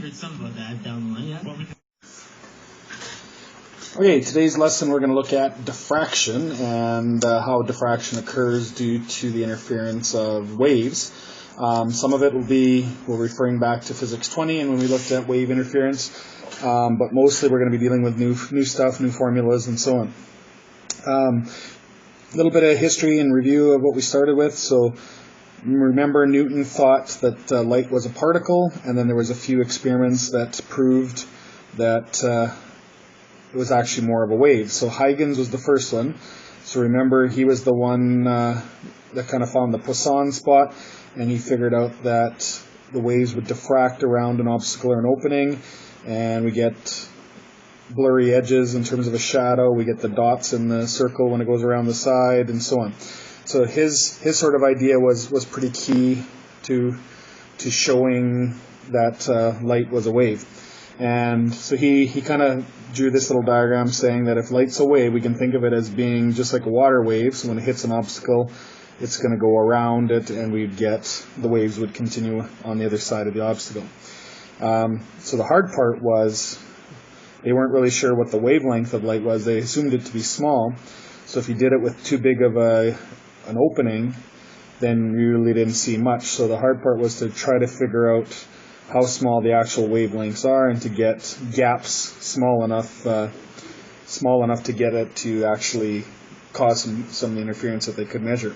heard something about that down the line, yeah. Okay, today's lesson we're going to look at diffraction and how diffraction occurs due to the interference of waves. Some of it we're referring back to Physics 20 and when we looked at wave interference, but mostly we're going to be dealing with new stuff, new formulas, and so on. A little bit of history and review of what we started with. So remember, Newton thought that light was a particle, and then there was a few experiments that proved that it was actually more of a wave. So Huygens was the first one. So remember, he was the one that kind of found the Poisson spot, and he figured out that the waves would diffract around an obstacle or an opening, and we get blurry edges in terms of a shadow. We get the dots in the circle when it goes around the side, and so on. So his sort of idea was pretty key to showing that light was a wave. And so he kind of drew this little diagram saying that if light's a wave, we can think of it as being just like a water wave. So when it hits an obstacle, it's going to go around it, and the waves would continue on the other side of the obstacle. So the hard part was they weren't really sure what the wavelength of light was. They assumed it to be small. So if you did it with too big of an opening, then you really didn't see much. So the hard part was to try to figure out how small the actual wavelengths are and to get gaps small enough to get it to actually cause some interference that they could measure.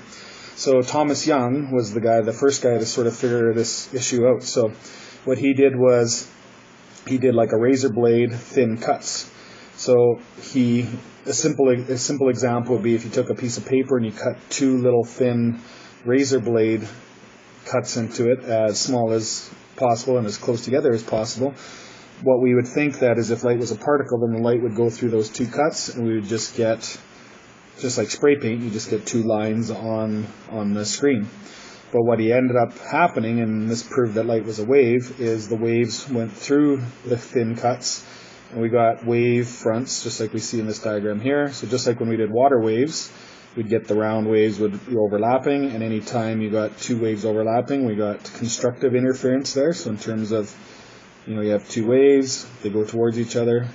So Thomas Young was the first guy to sort of figure this issue out. So what he did was he did like a razor blade thin cuts. So a simple example would be if you took a piece of paper and you cut two little thin razor blade cuts into it as small as possible and as close together as possible. What we would think that is if light was a particle, then the light would go through those two cuts, and we would just get, just like spray paint, you just get two lines on the screen. But what ended up happening, and this proved that light was a wave, is the waves went through the thin cuts, and we got wave fronts, just like we see in this diagram here. So just like when we did water waves, we'd get the round waves would be overlapping, and any time you got two waves overlapping, we got constructive interference there. So in terms of, you have two waves, they go towards each other.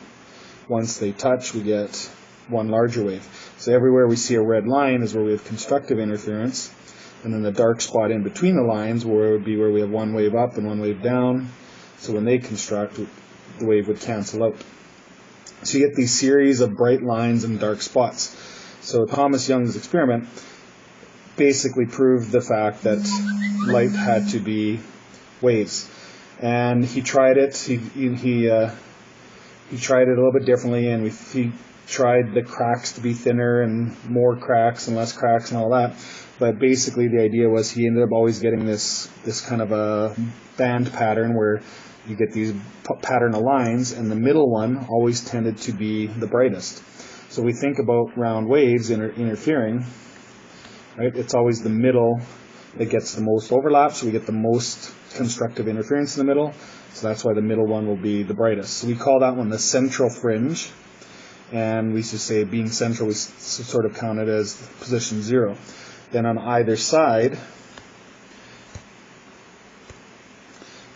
Once they touch, we get one larger wave. So everywhere we see a red line is where we have constructive interference, and then the dark spot in between the lines would be where we have one wave up and one wave down. So when they construct, the wave would cancel out. So you get these series of bright lines and dark spots. So Thomas Young's experiment basically proved the fact that light had to be waves, and he tried it. He tried it a little bit differently, and he tried the cracks to be thinner and more cracks and less cracks and all that. But basically, the idea was he ended up always getting this kind of a band pattern where you get these pattern of lines, and the middle one always tended to be the brightest. So we think about round waves interfering, right? It's always the middle that gets the most overlap, so we get the most constructive interference in the middle. So that's why the middle one will be the brightest. So we call that one the central fringe, and we used to say being central, we sort of count it as position 0. Then on either side,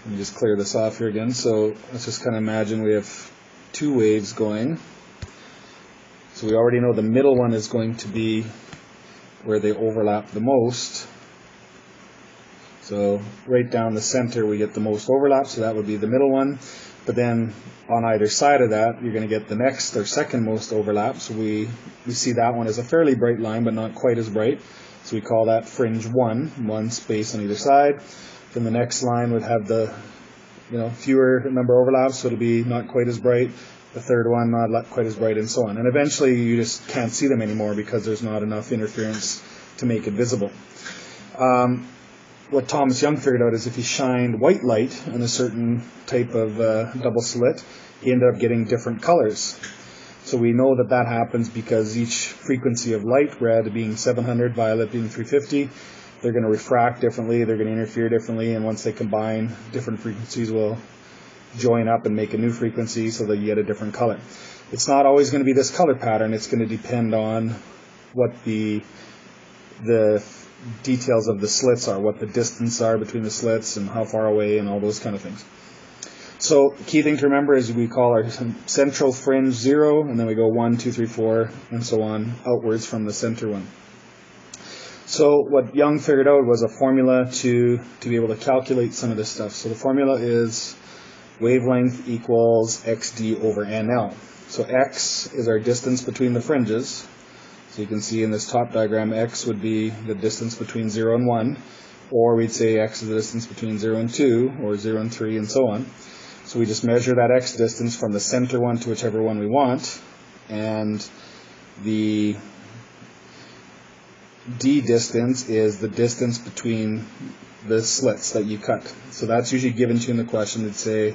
let me just clear this off here again. So let's just kind of imagine we have two waves going. So we already know the middle one is going to be where they overlap the most. So right down the center we get the most overlap, so that would be the middle one. But then on either side of that, you're going to get the next or second most overlap. So we see that one as a fairly bright line, but not quite as bright. So we call that fringe 1, one space on either side. Then the next line would have the fewer number of overlaps, so it'll be not quite as bright. The third one not quite as bright, and so on. And eventually you just can't see them anymore because there's not enough interference to make it visible. What Thomas Young figured out is if he shined white light on a certain type of double slit, he ended up getting different colors. So we know that happens because each frequency of light, red being 700, violet being 350, they're going to refract differently, they're going to interfere differently, and once they combine, different frequencies will join up and make a new frequency so that you get a different color. It's not always going to be this color pattern. It's going to depend on what the details of the slits are, what the distance are between the slits and how far away and all those kind of things. So key thing to remember is we call our central fringe 0, and then we go 1, 2, 3, 4, and so on outwards from the center one. So what Young figured out was a formula to be able to calculate some of this stuff. So the formula is wavelength equals xd over nl. So x is our distance between the fringes. So you can see in this top diagram, x would be the distance between 0 and 1, or we'd say x is the distance between 0 and 2, or 0 and 3, and so on. So we just measure that x distance from the center one to whichever one we want, and the d distance is the distance between the slits that you cut. So that's usually given to you in the question. It'd say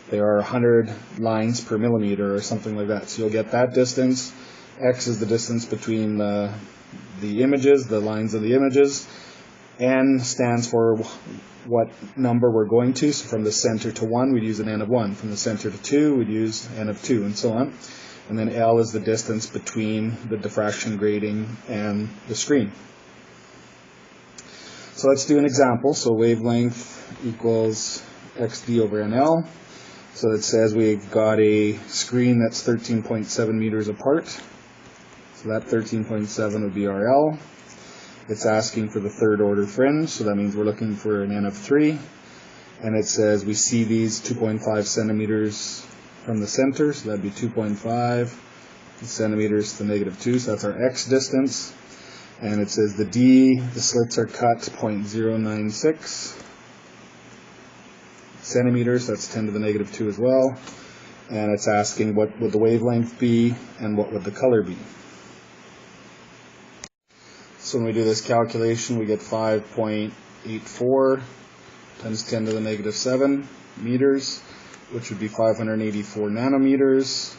there are 100 lines per millimeter or something like that. So you'll get that distance. X is the distance between the images, the lines of the images. N stands for what number we're going to. So from the center to 1, we'd use an n of 1. From the center to 2, we'd use n of 2, and so on. And then L is the distance between the diffraction grating and the screen. So let's do an example. So wavelength equals xd over nl. So it says we've got a screen that's 13.7 meters apart. So that 13.7 would be our L. It's asking for the third order fringe, so that means we're looking for an n of 3. And it says we see these 2.5 centimeters from the center, so that'd be 2.5 centimeters to negative 2, so that's our x distance. And it says the d, the slits are cut 0.096 centimeters, that's 10 to the negative 2 as well. And it's asking what would the wavelength be and what would the color be. So when we do this calculation, we get 5.84 times 10 to the negative 7 meters, which would be 584 nanometers.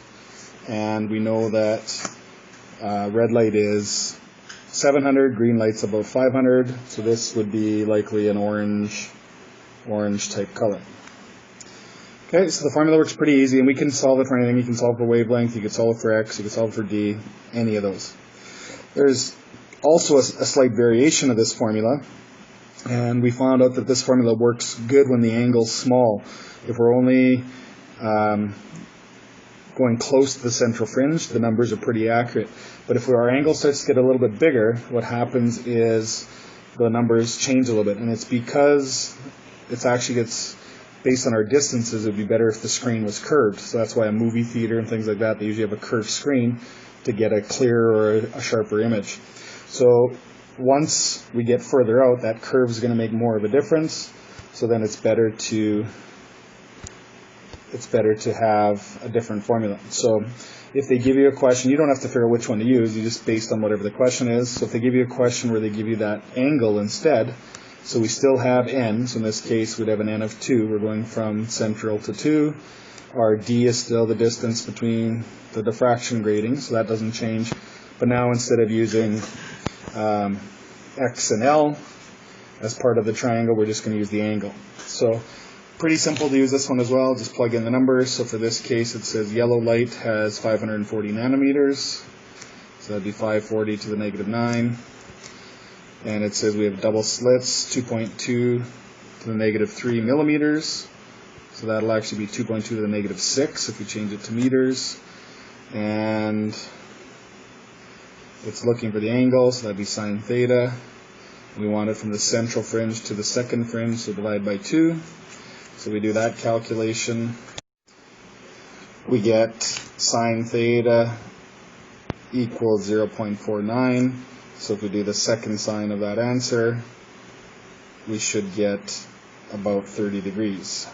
And we know that red light is 700, green light's about 500, so this would be likely an orange type color. Okay, so the formula works pretty easy, and we can solve it for anything. You can solve for wavelength, you can solve it for x, you can solve it for d, any of those. There's also a slight variation of this formula, and we found out that this formula works good when the angle's small. If we're only going close to the central fringe, the numbers are pretty accurate. But if our angle starts to get a little bit bigger, what happens is the numbers change a little bit, and it's because it actually gets based on our distances. It would be better if the screen was curved. So that's why a movie theater and things like that, they usually have a curved screen to get a clearer or a sharper image. So once we get further out, that curve is going to make more of a difference. So then it's better to have a different formula. So if they give you a question, you don't have to figure out which one to use. You just based on whatever the question is. So if they give you a question where they give you that angle instead, so we still have n. So in this case, we'd have an n of 2. We're going from central to 2. Our d is still the distance between the diffraction grating, so that doesn't change. But now instead of using x and L as part of the triangle, we're just going to use the angle. So pretty simple to use this one as well. Just plug in the numbers. So for this case, it says yellow light has 540 nanometers. So that'd be 540 to the negative 9. And it says we have double slits, 2.2 to the negative 3 millimeters. So that'll actually be 2.2 to the negative 6 if we change it to meters. And it's looking for the angle, so that'd be sine theta. We want it from the central fringe to the second fringe, so divide by 2. So we do that calculation. We get sine theta equals 0.49. So if we do the second sine of that answer, we should get about 30 degrees.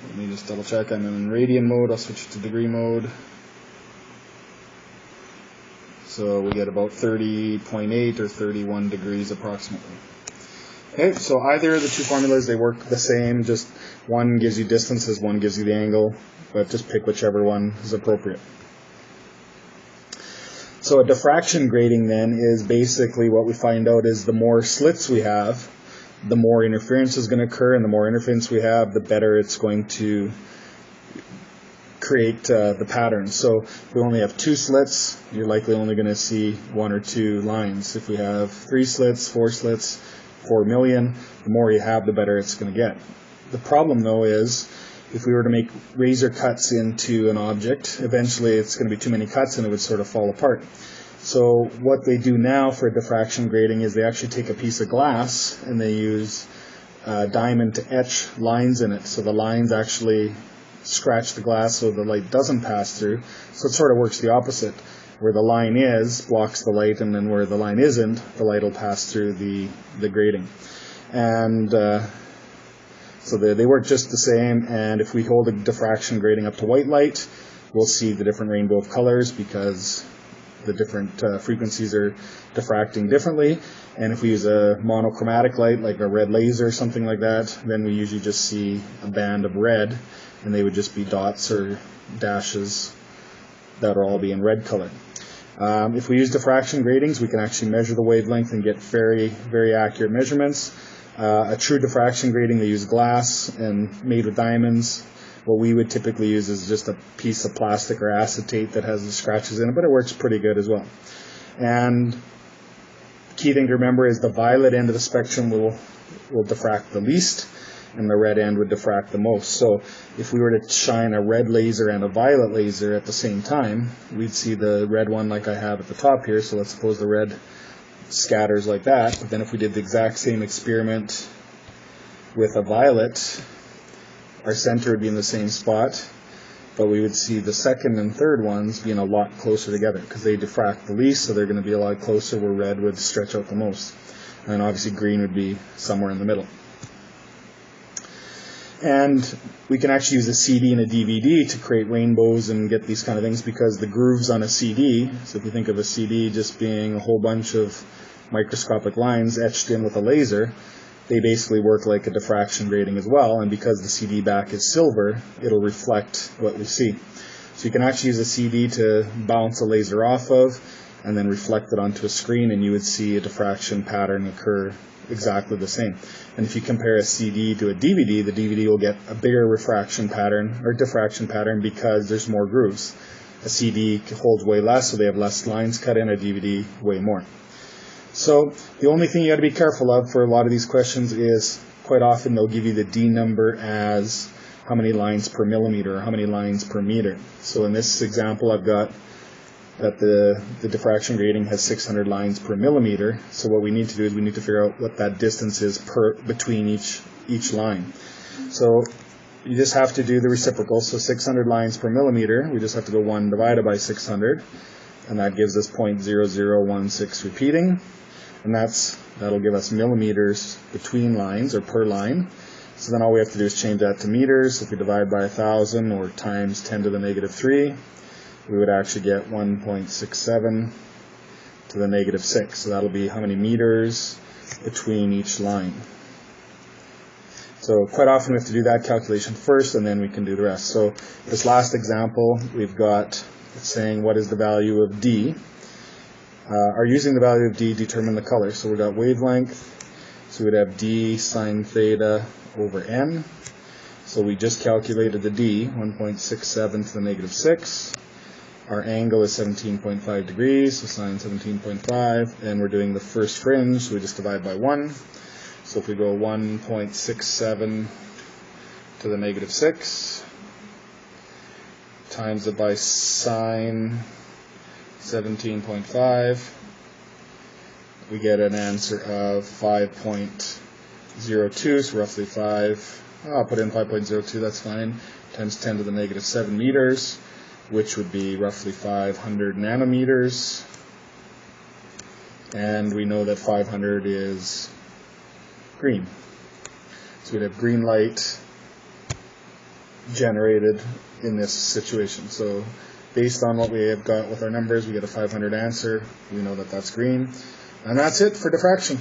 Let me just double check. I'm in radian mode. I'll switch to degree mode. So we get about 30.8 or 31 degrees approximately. Okay, so either of the two formulas, they work the same. Just one gives you distances, one gives you the angle, but just pick whichever one is appropriate. So a diffraction grating then is basically what we find out is the more slits we have, the more interference is going to occur, and the more interference we have, the better it's going to create the pattern. So if we only have 2 slits, you're likely only going to see 1 or 2 lines. If we have 3 slits, 4 slits, 4 million, the more you have, the better it's going to get. The problem though is if we were to make razor cuts into an object, eventually it's going to be too many cuts and it would sort of fall apart. So what they do now for diffraction grading is they actually take a piece of glass and they use a diamond to etch lines in it. So the lines actually scratch the glass so the light doesn't pass through. So it sort of works the opposite. Where the line is, blocks the light, and then where the line isn't, the light will pass through the grating. And so they work just the same, and if we hold a diffraction grating up to white light, we'll see the different rainbow of colors because the different frequencies are diffracting differently. And if we use a monochromatic light, like a red laser or something like that, then we usually just see a band of red, and they would just be dots or dashes that will all be in red color. If we use diffraction gratings, we can actually measure the wavelength and get very, very accurate measurements. A true diffraction grating, they use glass and made with diamonds. What we would typically use is just a piece of plastic or acetate that has the scratches in it, but it works pretty good as well. And the key thing to remember is the violet end of the spectrum will diffract the least, and the red end would diffract the most. So if we were to shine a red laser and a violet laser at the same time, we'd see the red one like I have at the top here. So let's suppose the red scatters like that. But then if we did the exact same experiment with a violet, our center would be in the same spot, but we would see the second and third ones being a lot closer together because they diffract the least, so they're going to be a lot closer where red would stretch out the most. And obviously green would be somewhere in the middle. And we can actually use a CD and a DVD to create rainbows and get these kind of things because the grooves on a CD, so if you think of a CD just being a whole bunch of microscopic lines etched in with a laser, they basically work like a diffraction grating as well, and because the CD back is silver, it'll reflect what we see. So you can actually use a CD to bounce a laser off of and then reflect it onto a screen, and you would see a diffraction pattern occur exactly the same. And if you compare a CD to a DVD, the DVD will get a bigger refraction pattern or diffraction pattern because there's more grooves. A CD holds way less, so they have less lines cut in. A DVD way more. So the only thing you got to be careful of for a lot of these questions is quite often they'll give you the D number as how many lines per millimeter or how many lines per meter. So in this example, I've got that the diffraction grating has 600 lines per millimeter. So what we need to do is we need to figure out what that distance is between each line. So you just have to do the reciprocal. So 600 lines per millimeter, we just have to go 1 divided by 600, and that gives us 0.0016 repeating, and that'll give us millimeters between lines or per line. So then all we have to do is change that to meters. If we divide by 1,000 or times 10 to the negative 3, we would actually get 1.67 to the negative 6. So that'll be how many meters between each line. So quite often we have to do that calculation first, and then we can do the rest. So this last example, we've got it's saying what is the value of D. Or using the value of D, determine the color. So we've got wavelength. So we'd have D sine theta over N. So we just calculated the D, 1.67 to the negative 6. Our angle is 17.5 degrees, so sine 17.5, and we're doing the first fringe, so we just divide by 1. So if we go 1.67 to the negative 6, times it by sine 17.5, we get an answer of 5.02, so roughly 5, I'll put in 5.02, that's fine, times 10 to the negative 7 meters, which would be roughly 500 nanometers, and we know that 500 is green. So we'd have green light generated in this situation. So based on what we have got with our numbers, we get a 500 answer. We know that that's green. And that's it for diffraction.